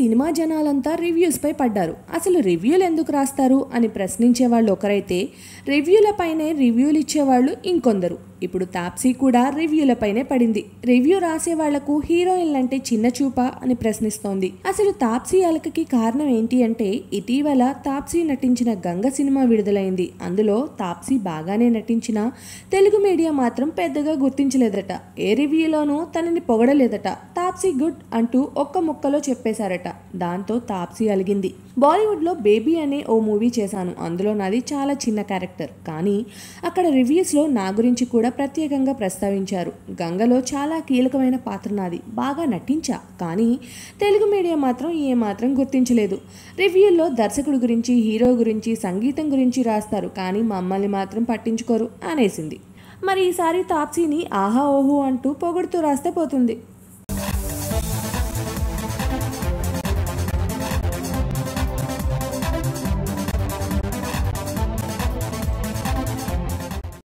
Cinema జనాలంతా రివ్యూస్పై పడ్డారు. అసలు రివ్యూలు ఎందుకు రాస్తారు అని ప్రశ్నించే వాళ్ళు ఒకరైతే, రివ్యూలపైనే రివ్యూలు ఇచ్చేవాళ్ళు ఇంకొందరు. ఇప్పుడు తాప్సీ కూడా రివ్యూలపైనే పడింది. రివ్యూ రాసే వాళ్లకు హీరోయిన్లంటే చిన్న చూపా అని ప్రశ్నిస్తోంది. అసలు తాప్సీ అలకకి కారణం ఏంటి అంటే, ఇటీవల తాప్సీ నటించిన గంగ సినిమా విడుదలైంది. అందులో తాప్సీ బాగానే నటించినా తెలుగు మీడియా మాత్రం పెద్దగా గుర్తించలేదట. ఏ రివ్యూలోనూ తనని పొగడలేదట. తాప్సీ గుడ్ అంటూ ఒక్క ముక్కలో చెప్పేశారట. దాంతో తాప్సీ అలిగింది. బాలీవుడ్లో బేబీ అనే ఓ మూవీ చేశాను. అందులో నాది చాలా చిన్న క్యారెక్టర్. కానీ అక్కడ రివ్యూస్లో నా గురించి కూడా ప్రత్యేకంగా ప్రస్తావించారు. గంగలో చాలా కీలకమైన పాత్ర నాది. బాగా నటించా. కానీ తెలుగు మీడియా మాత్రం ఏమాత్రం గుర్తించలేదు. రివ్యూల్లో దర్శకుడు గురించి, హీరో గురించి, సంగీతం గురించి రాస్తారు. కానీ మమ్మల్ని మాత్రం పట్టించుకోరు అనేసింది. మరి ఈసారి తాప్సీని ఆహా ఓహో అంటూ పొగుడుతూ రాస్తే పోతుంది.